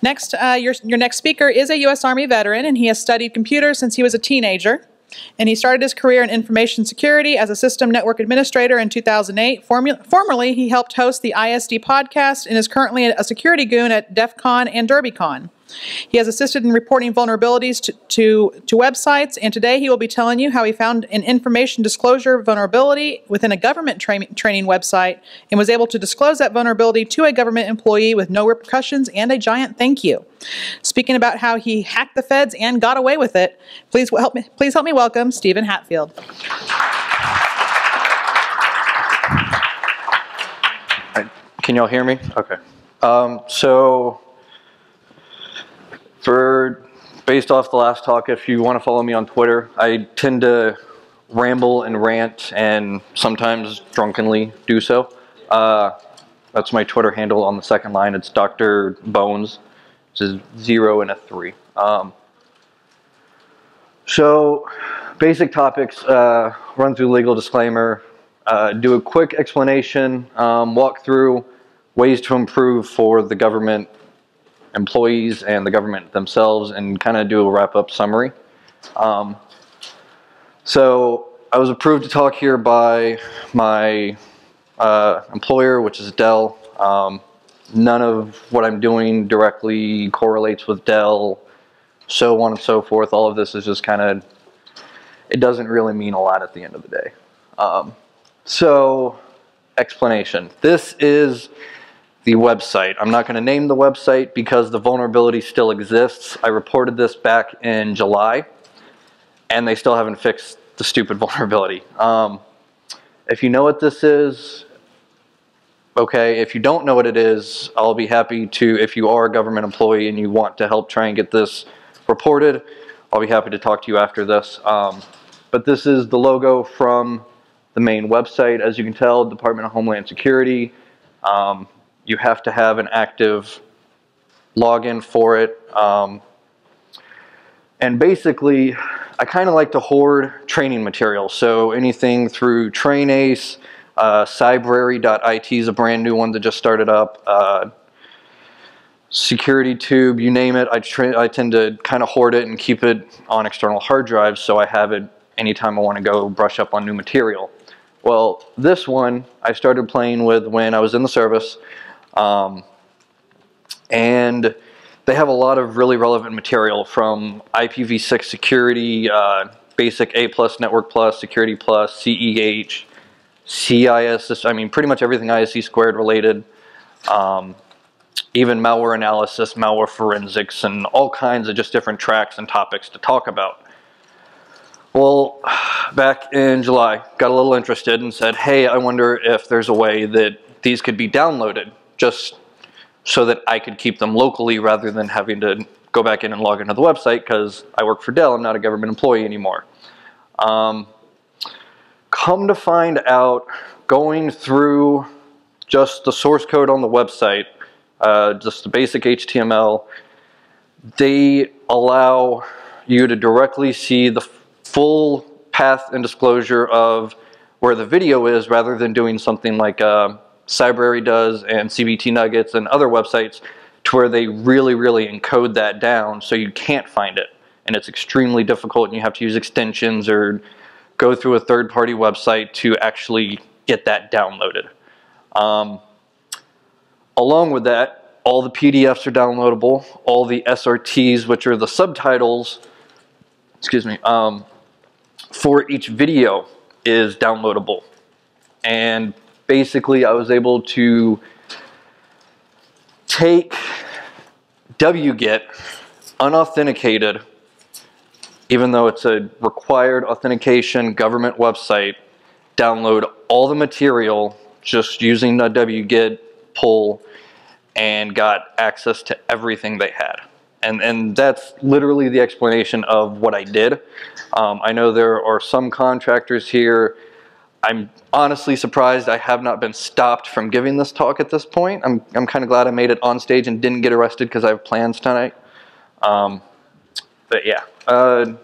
Next, your next speaker is a U.S. Army veteran, and he has studied computers since he was a teenager. And he started his career in information security as a system network administrator in 2008. Formerly, he helped host the ISD Podcast and is currently a security goon at DEF CON and DERBYCON. He has assisted in reporting vulnerabilities to websites, and today he will be telling you how he found an information disclosure vulnerability within a government training website and was able to disclose that vulnerability to a government employee with no repercussions and a giant thank you. Speaking about how he hacked the feds and got away with it, please help me welcome Stephen Hatfield. Can y'all hear me? Okay. Based off the last talk, if you want to follow me on Twitter, I tend to ramble and rant and sometimes drunkenly do so. That's my Twitter handle on the second line. It's Dr. Bones, which is 0 and a 3. So basic topics, run through legal disclaimer, do a quick explanation, walk through ways to improve for the government employees and the government themselves, and kind of do a wrap-up summary. So I was approved to talk here by my employer, which is Dell. None of what I'm doing directly correlates with Dell, so on and so forth. All of this is just kind of, it doesn't really mean a lot at the end of the day. So, explanation. This is the website. I'm not going to name the website because the vulnerability still exists. I reported this back in July, and they still haven't fixed the stupid vulnerability. If you know what this is, okay. If you don't know what it is, I'll be happy to, if you are a government employee and you want to help try and get this reported, I'll be happy to talk to you after this. But this is the logo from the main website. As you can tell, Department of Homeland Security. You have to have an active login for it. And basically, I kind of like to hoard training material. So anything through TRAINACE, Cybrary.IT is a brand new one that just started up. Security Tube, you name it. I tend to kind of hoard it and keep it on external hard drives so I have it anytime I want to go brush up on new material. Well, this one I started playing with when I was in the service. And they have a lot of really relevant material from IPv6 security, basic A+, Network Plus, Security Plus, CEH, CISSA, I mean pretty much everything ISC squared related, even malware analysis, malware forensics, and all kinds of just different tracks and topics to talk about. Well, back in July, got a little interested and said, hey, I wonder if there's a way that these could be downloaded, just so that I could keep them locally rather than having to go back in and log into the website because I work for Dell, I'm not a government employee anymore. Come to find out, going through just the source code on the website, just the basic HTML, they allow you to directly see the full path and disclosure of where the video is rather than doing something like Cybrary does and CBT Nuggets and other websites to where they really encode that down so you can't find it. And it's extremely difficult and you have to use extensions or go through a third-party website to actually get that downloaded. Along with that, all the PDFs are downloadable. All the SRTs, which are the subtitles, excuse me, for each video is downloadable. And basically, I was able to take wget, unauthenticated, even though it's a required authentication government website, download all the material just using the wget pull and got access to everything they had. And that's literally the explanation of what I did. I know there are some contractors here. I'm honestly surprised I have not been stopped from giving this talk at this point. I'm kind of glad I made it on stage and didn't get arrested because I have plans tonight. But yeah. So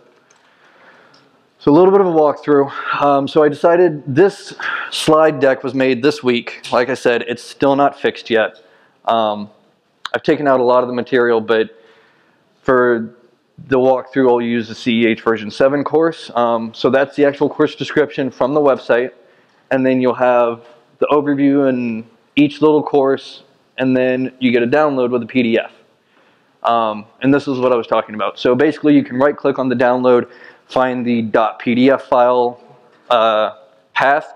a little bit of a walkthrough. So I decided this slide deck was made this week. Like I said, it's still not fixed yet. I I've taken out a lot of the material, but for the walkthrough, I'll use the CEH version 7 course. So that's the actual course description from the website. And then you'll have the overview in each little course, and then you get a download with a PDF. And this is what I was talking about. So basically, you can right-click on the download, find the .pdf file path,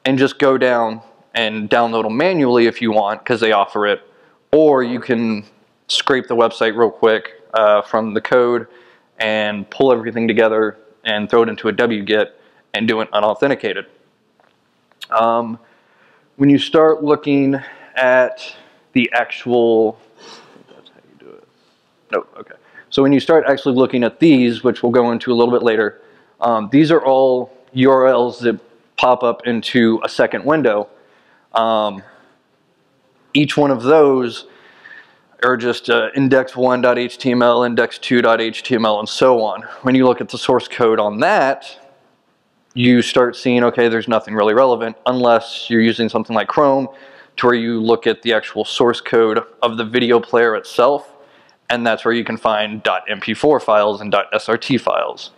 and just go down and download them manually if you want, because they offer it. Or you can scrape the website real quick from the code and pull everything together and throw it into a wget and do it unauthenticated. When you start looking at the actual, that's how you do it. No, okay. So when you start actually looking at these, which we'll go into a little bit later, these are all URLs that pop up into a second window. Each one of those are just index1.html, index2.html, and so on. When you look at the source code on that, you start seeing, okay, there's nothing really relevant unless you're using something like Chrome, to where you look at the actual source code of the video player itself, and that's where you can find .mp4 files and .srt files,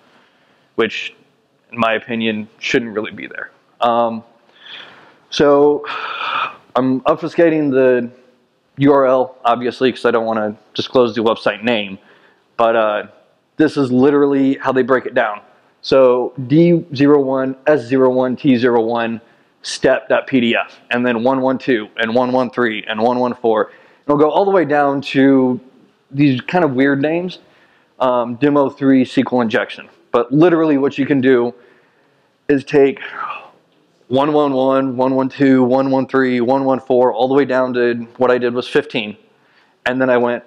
which, in my opinion, shouldn't really be there. So I'm obfuscating the URL, obviously, because I don't want to disclose the website name, but this is literally how they break it down. So D01, S01, T01, step.pdf, and then 112, and 113, and 114. It'll go all the way down to these kind of weird names, Demo3 SQL injection. But literally what you can do is take 111, 112, 113, 114, all the way down to what I did was 15. And then I went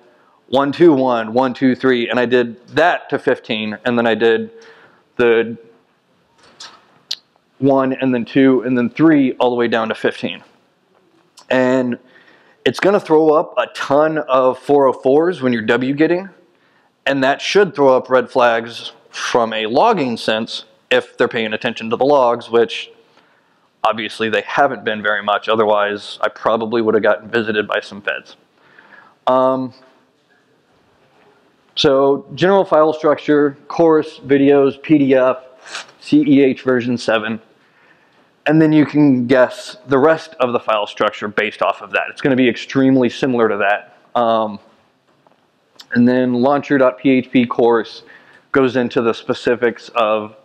121, 123, and I did that to 15, and then I did the 1 and then 2 and then 3 all the way down to 15. And it's going to throw up a ton of 404s when you're wgetting, and that should throw up red flags from a logging sense if they're paying attention to the logs, which obviously they haven't been very much. Otherwise, I probably would have gotten visited by some feds. So general file structure, course, videos, PDF, CEH version 7. And then you can guess the rest of the file structure based off of that. It's going to be extremely similar to that. And then launcher.php course goes into the specifics of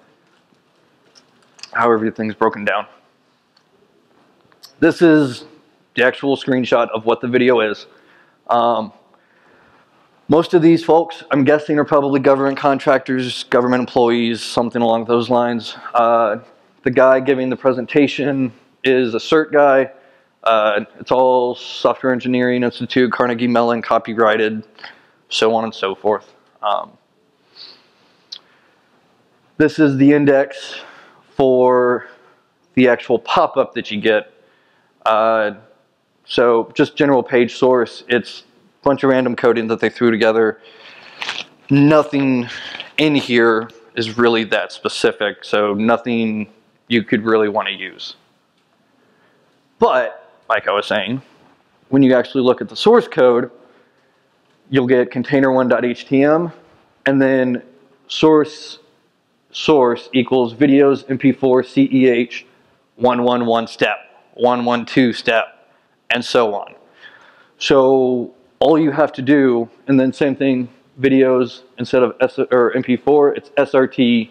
how everything's broken down. This is the actual screenshot of what the video is. Most of these folks, I'm guessing, are probably government contractors, government employees, something along those lines. The guy giving the presentation is a CERT guy. It's all Software Engineering Institute, Carnegie Mellon, copyrighted, so on and so forth. This is the index for the actual pop-up that you get. So just general page source, it's a bunch of random coding that they threw together. Nothing in here is really that specific, so nothing you could really want to use. But, like I was saying, when you actually look at the source code, you'll get container1.htm, and then source equals videos mp4 CEH 111 step, 112 step, and so on. So all you have to do, and then same thing, videos, instead of mp4, it's SRT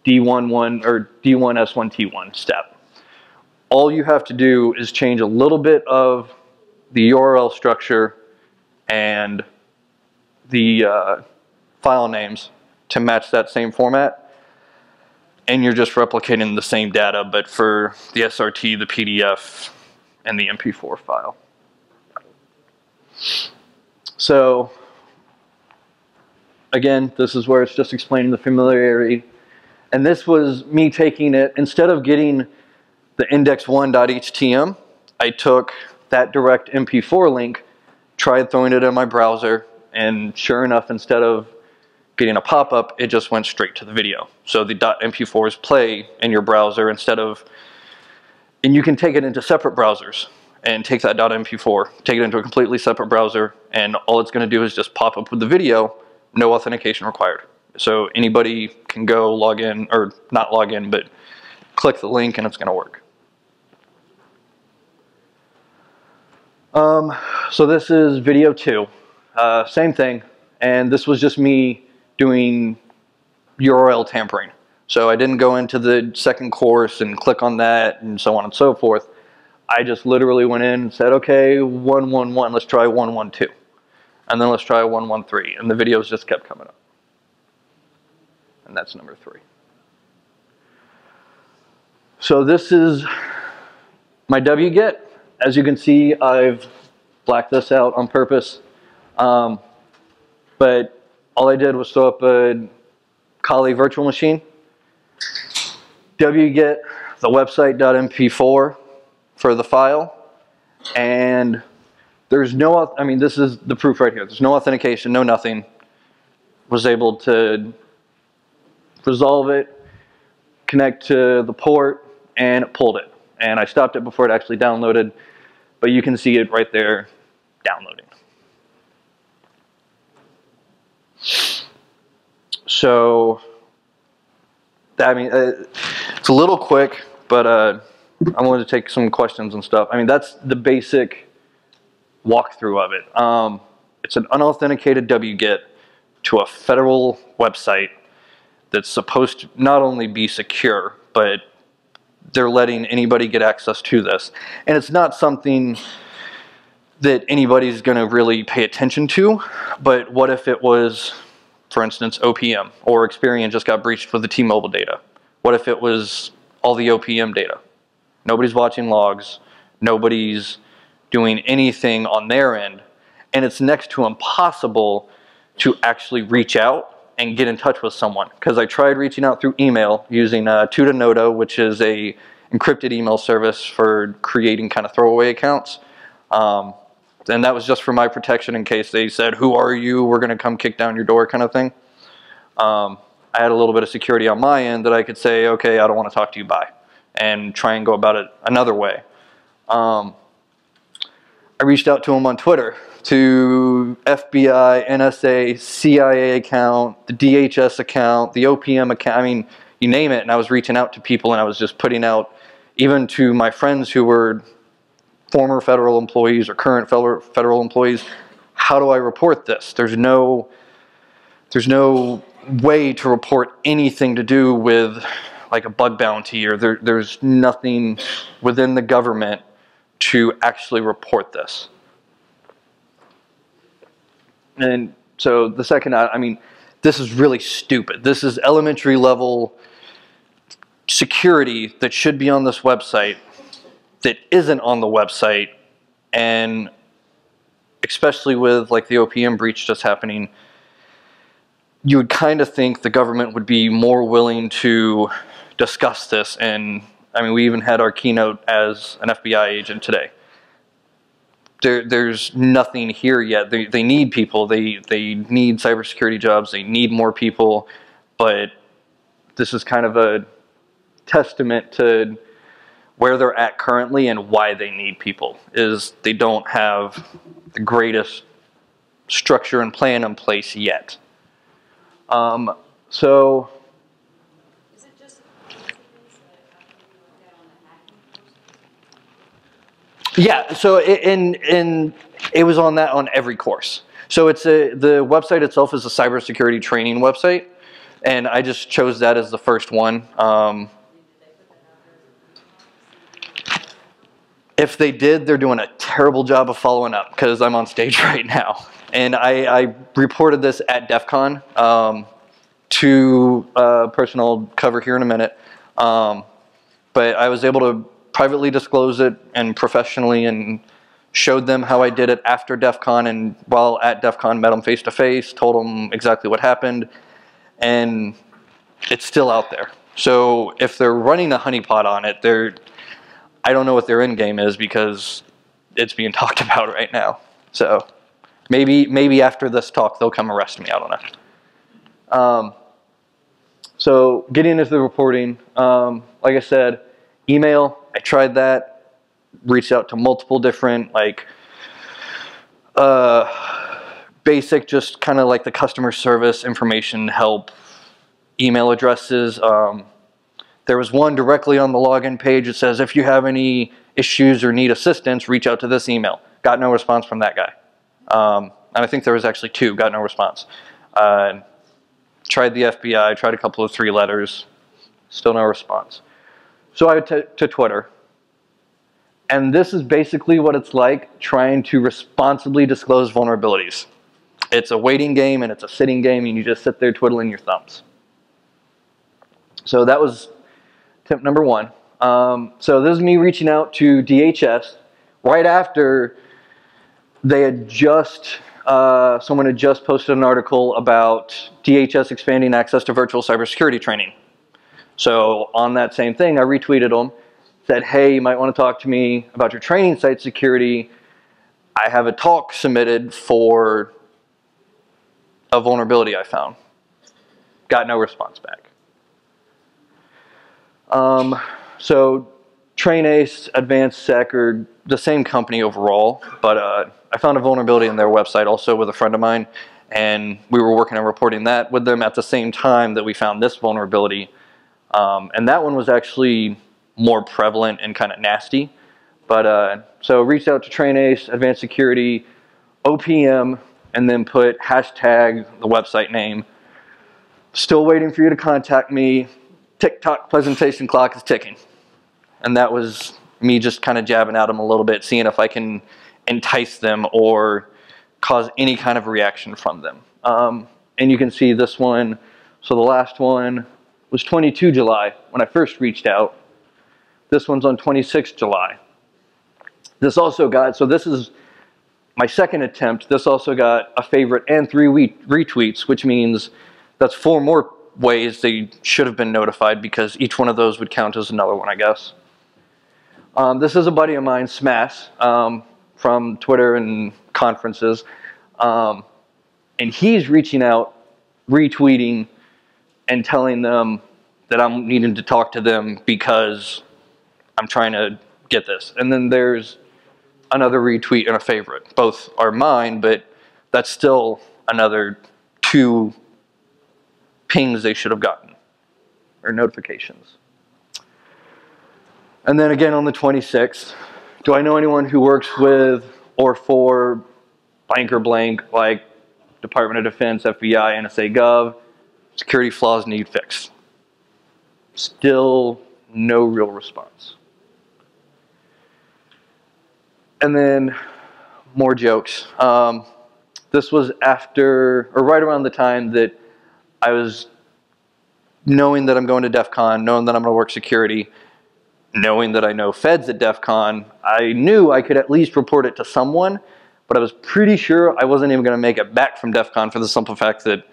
D11 or D1S1T1 step. All you have to do is change a little bit of the URL structure and the file names to match that same format, and you're just replicating the same data, but for the SRT, the PDF, and the MP4 file. So again, this is where it's just explaining the familiarity. And this was me taking it, instead of getting the index1.htm, I took that direct MP4 link, tried throwing it in my browser, and sure enough, instead of getting a pop-up, it just went straight to the video. So the .mp4s play in your browser instead of, and you can take it into separate browsers and take that .mp4, take it into a completely separate browser, and all it's going to do is just pop up with the video, no authentication required. So anybody can go log in, or not log in, but click the link and it's going to work. So this is video 2, same thing, and this was just me doing URL tampering. So I didn't go into the second course and click on that and so on and so forth. I just literally went in and said, okay, 111, let's try 112. And then let's try 113. And the videos just kept coming up. And that's number 3. So this is my wget. As you can see, I've blacked this out on purpose. But all I did was throw up a Kali virtual machine, wget the website .mp4 for the file, and there's no, I mean, this is the proof right here. There's no authentication, no nothing. Was able to resolve it, connect to the port, and it pulled it. And I stopped it before it actually downloaded, but you can see it right there downloading. So, I mean, it's a little quick, but I wanted to take some questions and stuff. I mean, that's the basic walkthrough of it. It's an unauthenticated wget to a federal website that's supposed to not only be secure, but they're letting anybody get access to this. And it's not something that anybody's going to really pay attention to, but what if it was, for instance, OPM, or Experian just got breached with the T-Mobile data? What if it was all the OPM data? Nobody's watching logs, nobody's doing anything on their end, and it's next to impossible to actually reach out and get in touch with someone. Because I tried reaching out through email using Tutanodo, which is a encrypted email service for creating kind of throwaway accounts. And that was just for my protection in case they said, who are you? We're going to come kick down your door kind of thing. I had a little bit of security on my end that I could say, okay, I don't want to talk to you, bye. And try and go about it another way. I reached out to them on Twitter, to FBI, NSA, CIA account, the DHS account, the OPM account, I mean, you name it, and I was reaching out to people, and I was just putting out, even to my friends who were former federal employees or current federal employees, how do I report this? There's no way to report anything to do with like a bug bounty, or there's nothing within the government to actually report this. And so the second, I mean, this is really stupid. This is elementary level security that should be on this website that isn't on the website, and especially with like the OPM breach just happening, you would kind of think the government would be more willing to discuss this. And I mean, we even had our keynote as an FBI agent today. There's nothing here yet. They need people. They need cybersecurity jobs. They need more people. But this is kind of a testament to where they're at currently and why they need people, is they don't have the greatest structure and plan in place yet. So is it just yeah, so it was on that on every course. So it's the website itself is a cybersecurity training website, and I just chose that as the first one. If they did, they're doing a terrible job of following up, because I'm on stage right now. And I reported this at DEF CON to a person I'll cover here in a minute. But I was able to privately disclose it and professionally, and showed them how I did it after DEF CON, and while at DEF CON met them face to face, told them exactly what happened, and it's still out there. So if they're running a honeypot on it, I don't know what their end game is, because it's being talked about right now. So maybe after this talk they'll come arrest me. I don't know. So getting into the reporting, like I said, email. I tried that. reached out to multiple different, like, basic, just kind of like the customer service information help email addresses. There was one directly on the login page that says, if you have any issues or need assistance, reach out to this email. Got no response from that guy. And I think there was actually two, got no response. Tried the FBI, tried a couple of 3 letters, still no response. So I went to Twitter. And this is basically what it's like trying to responsibly disclose vulnerabilities. It's a waiting game and it's a sitting game, and you just sit there twiddling your thumbs. So that was tip number 1. So this is me reaching out to DHS right after they had just, someone had just posted an article about DHS expanding access to virtual cybersecurity training. So on that same thing, I retweeted them, said, hey, you might want to talk to me about your training site security. I have a talk submitted for a vulnerability I found. Got no response back. So TRAINACE, Advanced Sec are the same company overall, but I found a vulnerability in their website also with a friend of mine, and we were working on reporting that with them at the same time that we found this vulnerability. And that one was actually more prevalent and kind of nasty. But so reached out to TRAINACE, Advanced Security, OPM, and then put hashtag the website name. Still waiting for you to contact me. TikTok presentation clock is ticking. And that was me just kind of jabbing at them a little bit, seeing if I can entice them or cause any kind of reaction from them. And you can see this one. So the last one was 22 July when I first reached out. This one's on 26 July. This also got, so this is my second attempt. This also got a favorite and 3 retweets, which means that's 4 more ways they should have been notified, because each one of those would count as another one, I guess. This is a buddy of mine, Smash, from Twitter and conferences. And he's reaching out, retweeting, and telling them that I'm needing to talk to them because I'm trying to get this. And then there's another retweet and a favorite. Both are mine, but that's still another 2 pings they should have gotten, or notifications. And then again on the 26th, do I know anyone who works with or for blank or blank, like Department of Defense, FBI, NSA Gov, security flaws need fixed? Still no real response. And then more jokes. This was after, or right around the time that I was knowing that I'm going to DEF CON, knowing that I'm going to work security, knowing that I know feds at DEF CON. I knew I could at least report it to someone, but I was pretty sure I wasn't even going to make it back from DEF CON for the simple fact that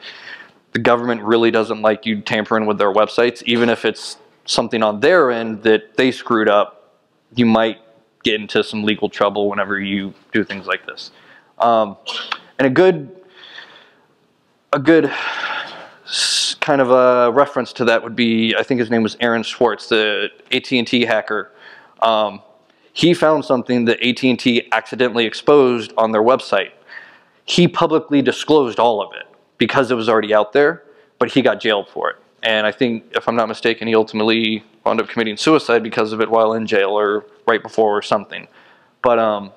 the government really doesn't like you tampering with their websites. Even if it's something on their end that they screwed up, you might get into some legal trouble whenever you do things like this. And a good kind of a reference to that would be, I think his name was Aaron Schwartz, the AT&T hacker. He found something that AT&T accidentally exposed on their website. He publicly disclosed all of it because it was already out there, but he got jailed for it. And I think, if I'm not mistaken, he ultimately wound up committing suicide because of it while in jail, or right before, or something. But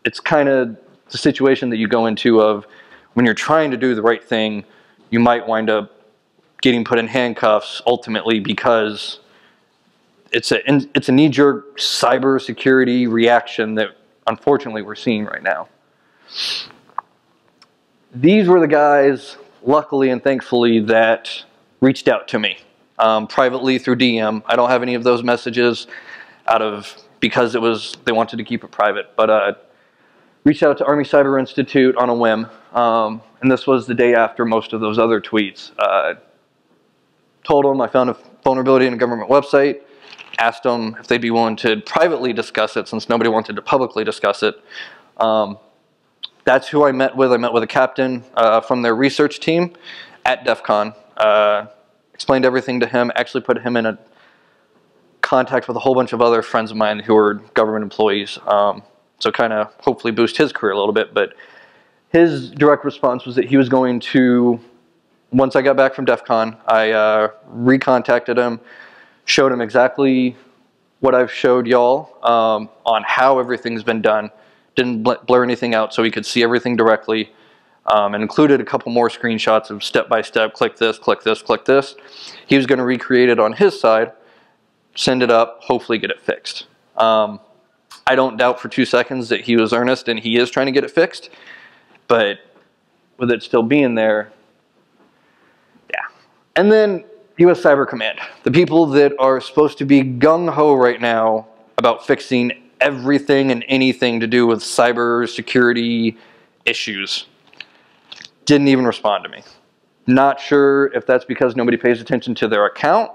it's kind of the situation that you go into of when you're trying to do the right thing, you might wind up getting put in handcuffs ultimately because it's a knee-jerk cybersecurity reaction that unfortunately we're seeing right now. These were the guys, luckily and thankfully, that reached out to me privately through DM. I don't have any of those messages because they wanted to keep it private, but reached out to Army Cyber Institute on a whim, and this was the day after most of those other tweets. Told them I found a vulnerability in a government website, asked them if they'd be willing to privately discuss it since nobody wanted to publicly discuss it. That's who I met with. I met with a captain from their research team at DEF CON. Explained everything to him, actually put him in a contact with a whole bunch of other friends of mine who are government employees. So kind of hopefully boost his career a little bit. But his direct response was that he was going to, once I got back from DEF CON, I recontacted him, showed him exactly what I've showed y'all on how everything's been done. Didn't blur anything out so he could see everything directly, and included a couple more screenshots of step-by-step, click this, click this, click this. He was going to recreate it on his side, send it up, hopefully get it fixed. I don't doubt for 2 seconds that he was earnest and he is trying to get it fixed, but with it still being there, yeah. And then US Cyber Command, the people that are supposed to be gung-ho right now about fixing everything and anything to do with cyber security issues, didn't even respond to me. Not sure if that's because nobody pays attention to their account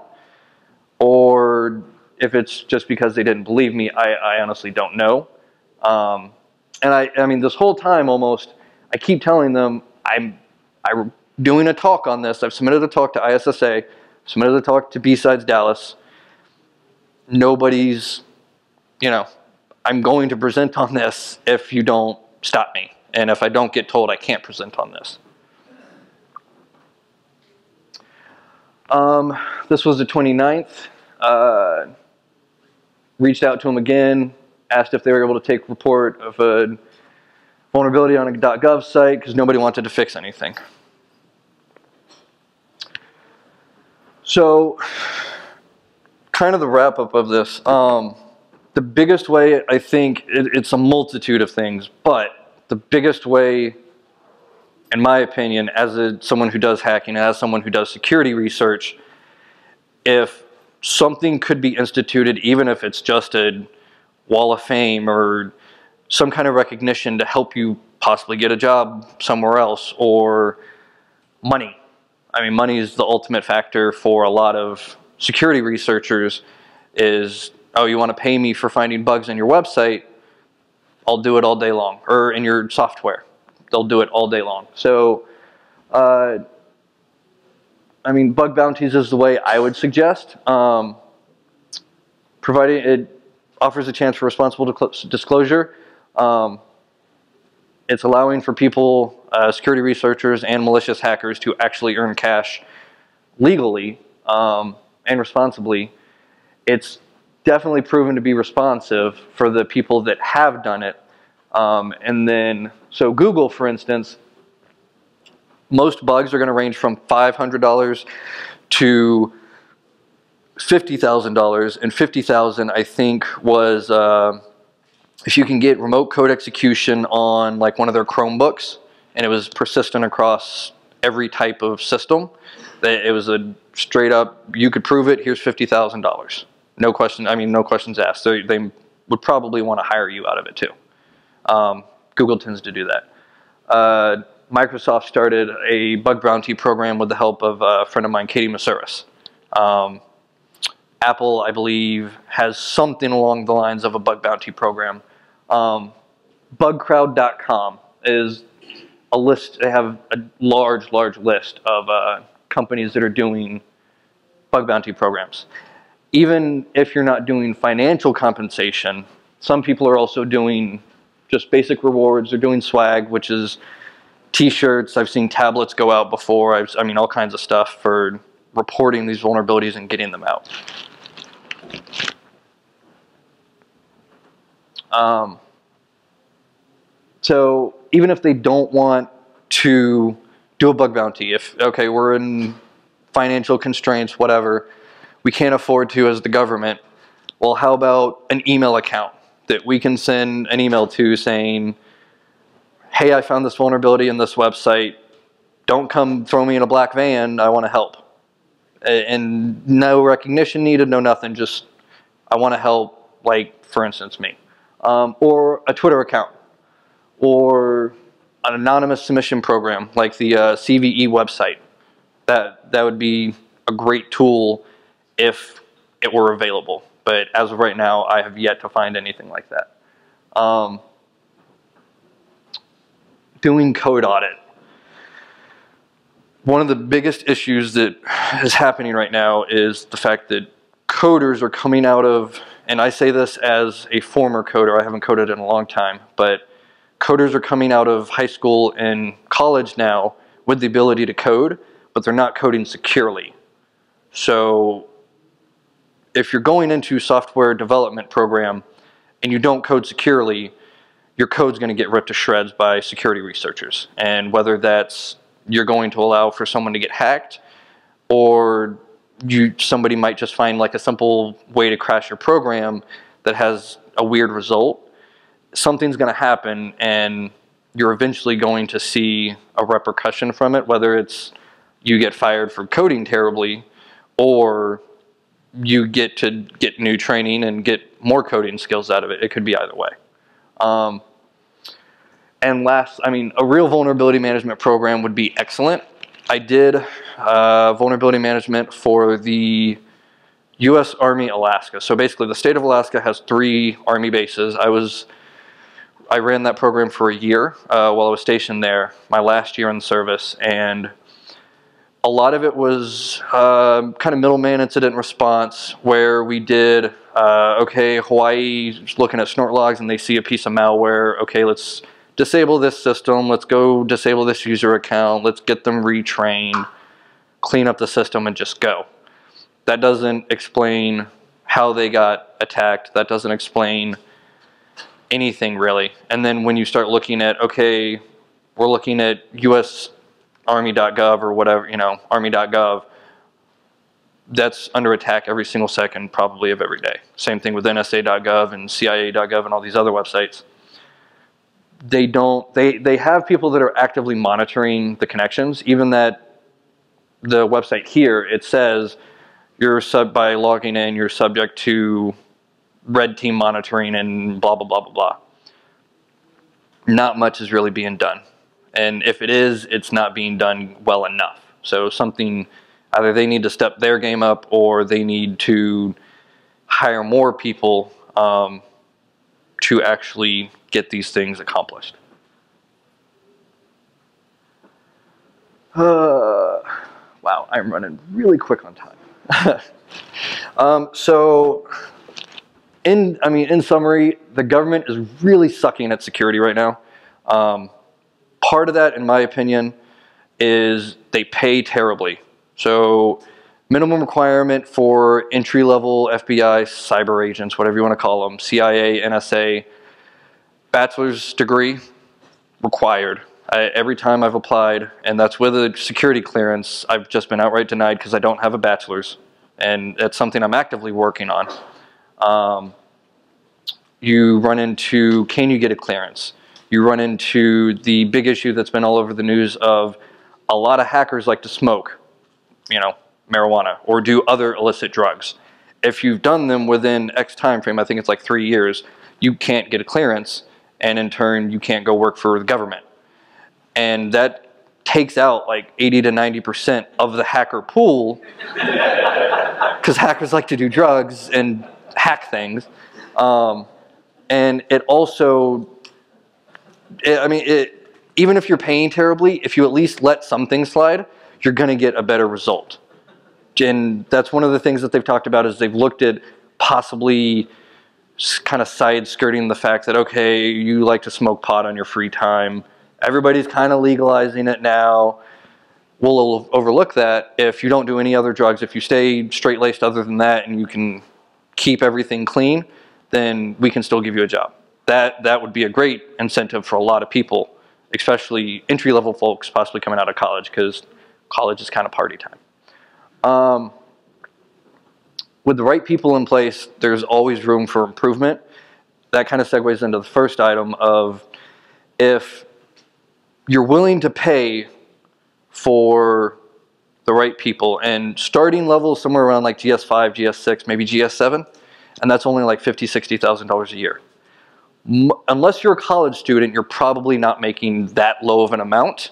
or if it's just because they didn't believe me. I honestly don't know. And I mean, this whole time almost, I keep telling them I'm doing a talk on this. I've submitted a talk to ISSA, submitted a talk to B-Sides Dallas. Nobody's, you know, I'm going to present on this if you don't stop me. And if I don't get told I can't present on this. This was the 29th. Reached out to them again, asked if they were able to take report of a vulnerability on a .gov site because nobody wanted to fix anything. So, kind of the wrap-up of this. The biggest way, I think, it's a multitude of things, but the biggest way, in my opinion, as someone who does hacking, as someone who does security research, if something could be instituted, even if it's just a wall of fame or some kind of recognition to help you possibly get a job somewhere else, or money. I mean, money is the ultimate factor for a lot of security researchers is, oh, you want to pay me for finding bugs in your website? I'll do it all day long. Or in your software. They'll do it all day long. So, I mean, bug bounties is the way I would suggest. Providing it offers a chance for responsible disclosure. It's allowing for people, security researchers and malicious hackers to actually earn cash legally and responsibly. It's definitely proven to be responsive for the people that have done it. And then, so Google, for instance, most bugs are going to range from $500 to $50,000, and $50,000 I think was if you can get remote code execution on like one of their Chromebooks, and it was persistent across every type of system. It was a straight up, you could prove it, here's $50,000. No question, I mean, no questions asked. They would probably want to hire you out of it too. Google tends to do that. Microsoft started a bug bounty program with the help of a friend of mine, Katie Masuris. Apple, I believe, has something along the lines of a bug bounty program. Bugcrowd.com is a list. They have a large list of companies that are doing bug bounty programs. Even if you're not doing financial compensation, some people are also doing just basic rewards. They're doing swag, which is t-shirts. I've seen tablets go out before. I mean, all kinds of stuff for reporting these vulnerabilities and getting them out. So even if they don't want to do a bug bounty, if, okay, we're in financial constraints, whatever, we can't afford to as the government, well, how about an email account that we can send an email to saying, hey, I found this vulnerability in this website. Don't come throw me in a black van. I want to help. And no recognition needed, no nothing. Just, I want to help, like, for instance, me. Or a Twitter account. Or an anonymous submission program, like the CVE website. That would be a great tool if it were available. But as of right now, I have yet to find anything like that. Doing code audit. One of the biggest issues that is happening right now is the fact that coders are coming out of, and I say this as a former coder, I haven't coded in a long time, but coders are coming out of high school and college now with the ability to code, but they're not coding securely. So if you're going into software development program and you don't code securely, your code's going to get ripped to shreds by security researchers. And whether that's you're going to allow for someone to get hacked, or somebody might just find like a simple way to crash your program that has a weird result, something's going to happen and you're eventually going to see a repercussion from it, whether it's you get fired for coding terribly or you get to get new training and get more coding skills out of it. It could be either way. And last, I mean, a real vulnerability management program would be excellent. I did vulnerability management for the U.S. Army Alaska. So basically the state of Alaska has 3 Army bases. I ran that program for a year while I was stationed there, my last year in the service, and a lot of it was kind of middleman incident response, where we did, okay, Hawaii's looking at snort logs and they see a piece of malware, okay, let's disable this system, let's go disable this user account, let's get them retrained, clean up the system and just go. That doesn't explain how they got attacked, that doesn't explain anything really. And then when you start looking at, okay, we're looking at US Army.gov or whatever, you know, Army.gov, that's under attack every single second probably of every day. Same thing with NSA.gov and CIA.gov and all these other websites. They have people that are actively monitoring the connections. Even that the website here, it says by logging in, you're subject to red team monitoring and blah, blah, blah, blah, blah. Not much is really being done. And if it is, it's not being done well enough. So something, either they need to step their game up or they need to hire more people to actually get these things accomplished. Wow, I'm running really quick on time. So, in summary, the government is really sucking at security right now. Part of that, in my opinion, is they pay terribly. So, minimum requirement for entry-level FBI cyber agents, whatever you want to call them, CIA, NSA, bachelor's degree required. Every time I've applied, and that's with a security clearance, I've just been outright denied because I don't have a bachelor's, and that's something I'm actively working on. You run into, can you get a clearance? You run into the big issue that's been all over the news of a lot of hackers like to smoke, you know, marijuana, or do other illicit drugs. If you've done them within X time frame, I think it's like 3 years, you can't get a clearance, and in turn, you can't go work for the government. And that takes out like 80 to 90% of the hacker pool, because hackers like to do drugs and hack things. And it also, even if you're paying terribly, if you at least let some things slide, you're going to get a better result. And that's one of the things that they've talked about, is they've looked at possibly kind of side skirting the fact that, okay, you like to smoke pot on your free time. Everybody's kind of legalizing it now. We'll overlook that if you don't do any other drugs. If you stay straight-laced other than that and you can keep everything clean, then we can still give you a job. That would be a great incentive for a lot of people, especially entry-level folks possibly coming out of college, because college is kind of party time. With the right people in place, there's always room for improvement. That kind of segues into the first item of, if you're willing to pay for the right people, and starting level is somewhere around like GS5, GS6, maybe GS7, and that's only like $50,000, $60,000 a year. Unless you're a college student, you're probably not making that low of an amount.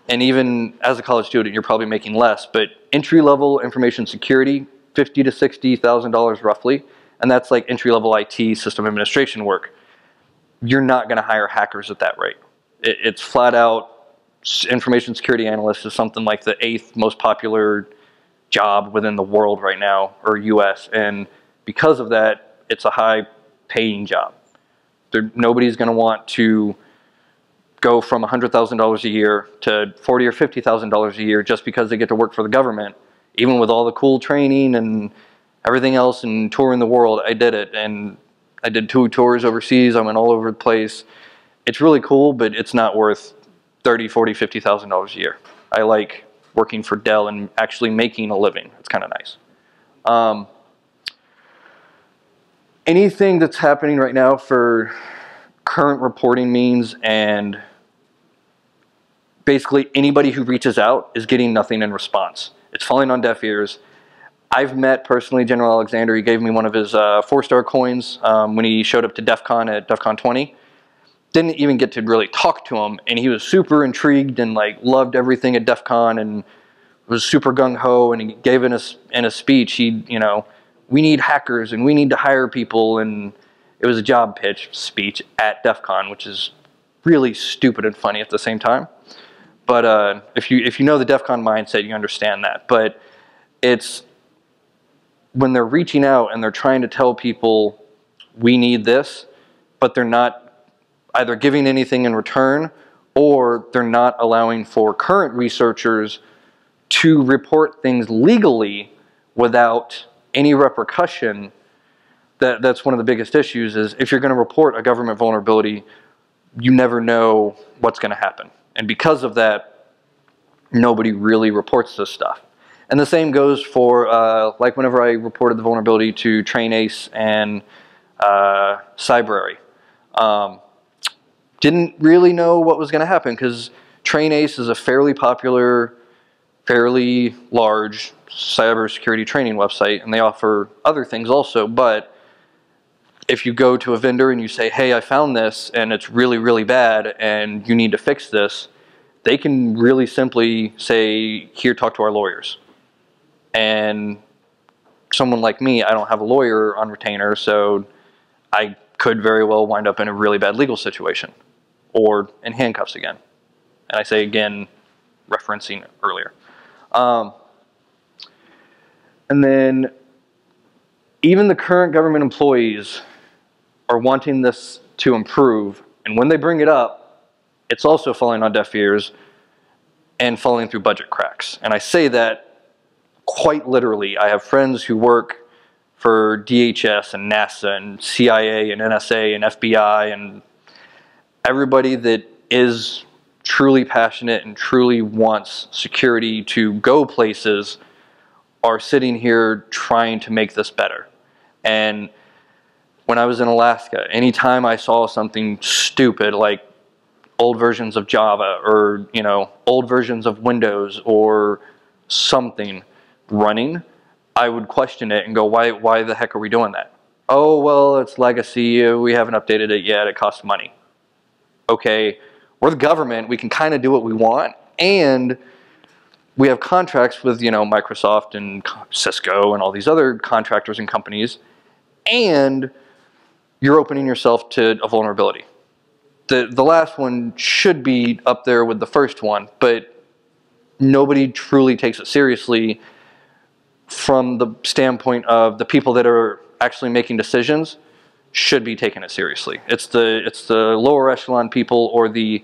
And even as a college student, you're probably making less. But entry-level information security, $50,000 to $60,000 roughly, and that's like entry-level IT system administration work. You're not going to hire hackers at that rate. It's flat out, information security analyst is something like the 8th most popular job within the world right now, or US, and because of that, it's a high-paying job. Nobody's going to want to go from $100,000 a year to $40,000 or $50,000 a year just because they get to work for the government, even with all the cool training and everything else and touring the world. I did it, and I did 2 tours overseas. I went all over the place. It's really cool, but it's not worth $30,000, $40,000, $50,000 a year. I like working for Dell and actually making a living. It's kind of nice. Anything that's happening right now for current reporting means, and basically anybody who reaches out is getting nothing in response. It's falling on deaf ears. I've met personally General Alexander. He gave me one of his 4-star coins when he showed up to DEF CON at DEF CON 20. Didn't even get to really talk to him, and he was super intrigued and like loved everything at DEF CON and was super gung-ho, and he gave in a speech, we need hackers and we need to hire people, and it was a job pitch speech at DEF CON, which is really stupid and funny at the same time. But if you know the DEF CON mindset, you understand that. But it's when they're reaching out and they're trying to tell people we need this, but they're not either giving anything in return, or they're not allowing for current researchers to report things legally without any repercussion. That's one of the biggest issues, is if you're going to report a government vulnerability, you never know what's going to happen. And because of that, nobody really reports this stuff. And the same goes for, like whenever I reported the vulnerability to TRAINACE and Cybrary. Didn't really know what was going to happen, because TRAINACE is a fairly popular, fairly large cybersecurity training website, and they offer other things also. But if you go to a vendor and you say, hey, I found this and it's really, really bad and you need to fix this, they can really simply say, here, talk to our lawyers. And someone like me, I don't have a lawyer on retainer, so I could very well wind up in a really bad legal situation, or in handcuffs again. And I say again, referencing earlier. And then even the current government employees are wanting this to improve, and when they bring it up, it's also falling on deaf ears and falling through budget cracks. And I say that quite literally. I have friends who work for DHS and NASA and CIA and NSA and FBI, and everybody that is truly passionate and truly wants security to go places are sitting here trying to make this better. And when I was in Alaska, anytime I saw something stupid like old versions of Java, or old versions of Windows or something running, I would question it and go, why the heck are we doing that? Oh, well, it's legacy, we haven't updated it yet, it costs money. Okay, we're the government, we can kind of do what we want, and we have contracts with Microsoft and Cisco and all these other contractors and companies, and you're opening yourself to a vulnerability. The last one should be up there with the first one, but nobody truly takes it seriously from the standpoint of the people that are actually making decisions should be taking it seriously. It's the lower echelon people or the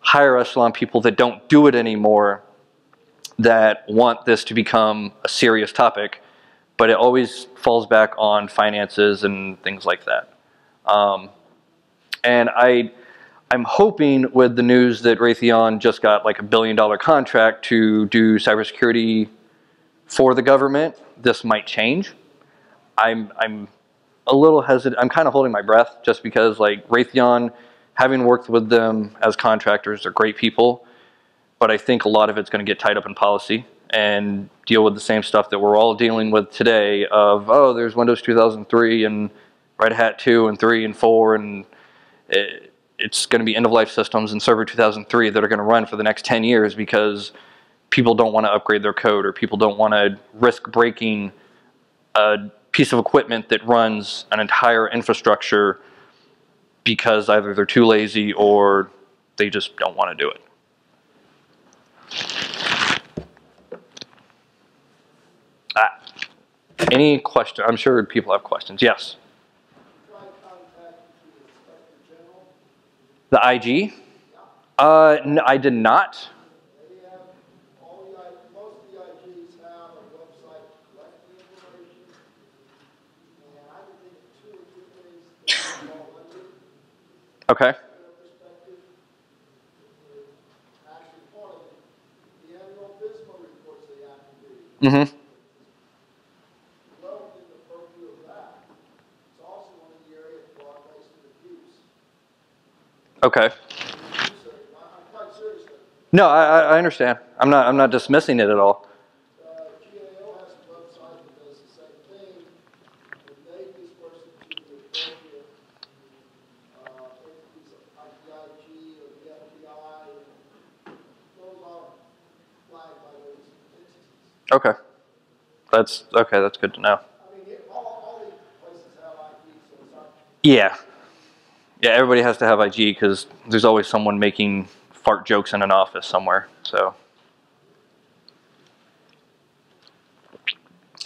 higher echelon people that don't do it anymore that want this to become a serious topic, but it always falls back on finances and things like that. And I'm hoping with the news that Raytheon just got like $1 billion contract to do cybersecurity for the government, this might change. I'm a little hesitant. I'm kind of holding my breath just because, like, Raytheon, having worked with them as contractors, they're great people, but I think a lot of it's going to get tied up in policy and deal with the same stuff that we're all dealing with today of, oh, there's Windows 2003 and Red Hat 2 and 3 and 4, and it's going to be end-of-life systems and Server 2003 that are going to run for the next 10 years because people don't want to upgrade their code, or people don't want to risk breaking a piece of equipment that runs an entire infrastructure because either they're too lazy or they just don't want to do it. Any question? I'm sure people have questions. Yes. The IG? No, I did not. Okay. Mm-hmm. Okay. No, I understand. I'm not dismissing it at all. Okay. That's good to know. Yeah. Yeah, everybody has to have IG because there's always someone making fart jokes in an office somewhere. So,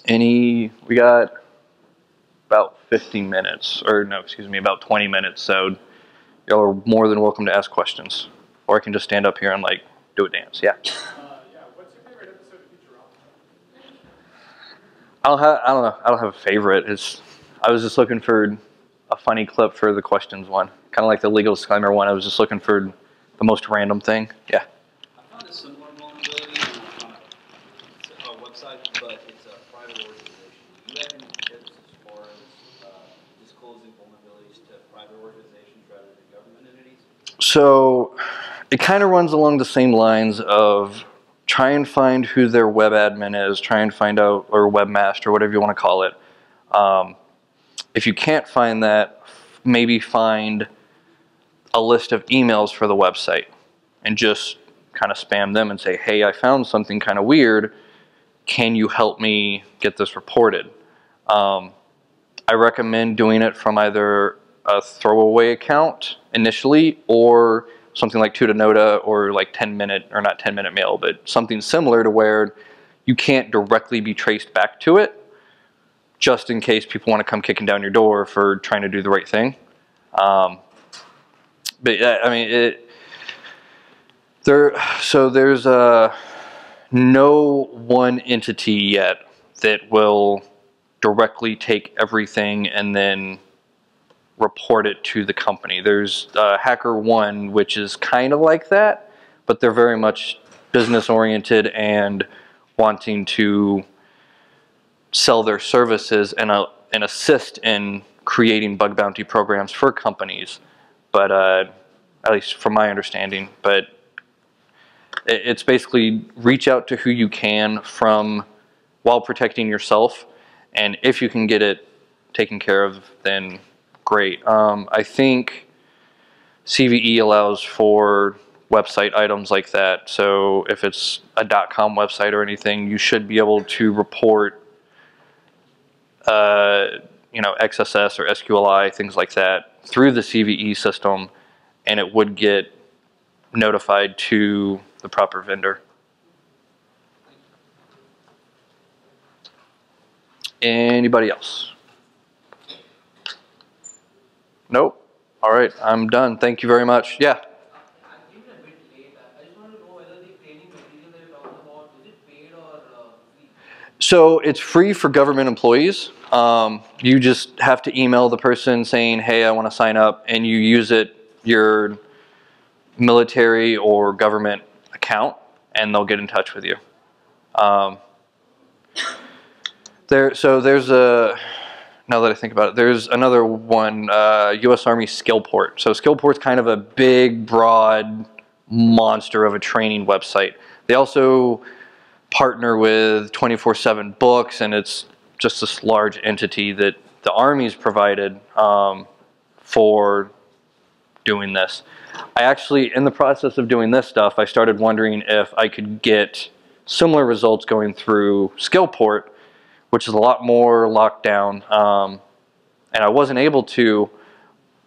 we got about 15 minutes, or no, excuse me, about 20 minutes. So, y'all are more than welcome to ask questions, or I can just stand up here and like do a dance. Yeah. Yeah. What's your favorite episode of Futurama? I don't know. I don't have a favorite. I was just looking for a funny clip for the questions one, kind of like the legal disclaimer one. I was just looking for the most random thing. Yeah. I found a similar vulnerability on a website, but it's a private organization. Do you have any tips as far as disclosing vulnerabilities to private organizations rather than government entities? So it kind of runs along the same lines of try and find who their web admin is, try and find out, or webmaster, whatever you want to call it. If you can't find that, maybe find a list of emails for the website and just kind of spam them and say, hey, I found something kind of weird. Can you help me get this reported? I recommend doing it from either a throwaway account initially or something like Tutanota or like 10-minute, or not 10-minute mail, but something similar to where you can't directly be traced back to it, just in case people want to come kicking down your door for trying to do the right thing. But yeah, I mean, there's no one entity yet that will directly take everything and then report it to the company. There's HackerOne, which is kind of like that, but they're very much business oriented and wanting to sell their services and assist in creating bug bounty programs for companies. But at least from my understanding, but it's basically reach out to who you can from while protecting yourself, and if you can get it taken care of, then great. I think CVE allows for website items like that, so if it's a .com website or anything, you should be able to report XSS or SQLI, things like that, through the CVE system, and it would get notified to the proper vendor. Anybody else? Nope. All right, I'm done. Thank you very much. Yeah. I'm a bit late. I just want to know whether the training material that you're talking about, is it paid or free? So it's free for government employees. You just have to email the person saying, hey, I want to sign up, and you use your military or government account, and they'll get in touch with you. Now that I think about it, there's another one, U.S. Army Skillport. So Skillport's kind of a big, broad monster of a training website. They also partner with 24/7 Books, and it's just this large entity that the Army's provided for doing this. I actually, in the process of doing this stuff, I started wondering if I could get similar results going through Skillport, which is a lot more locked down, and I wasn't able to,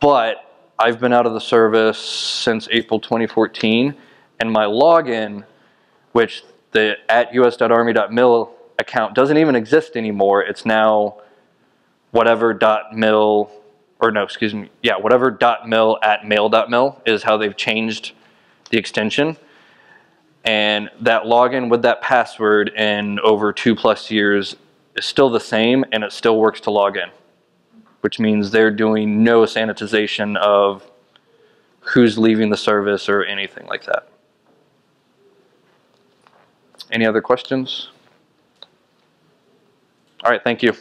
but I've been out of the service since April 2014, and my login, which the @us.army.mil account doesn't even exist anymore. It's now whatever .mil, or no, excuse me, yeah, whatever .mil at mail.mil is how they've changed the extension. And that login with that password in over 2+ years is still the same, and it still works to log in, which means they're doing no sanitization of who's leaving the service or anything like that. Any other questions? All right, thank you.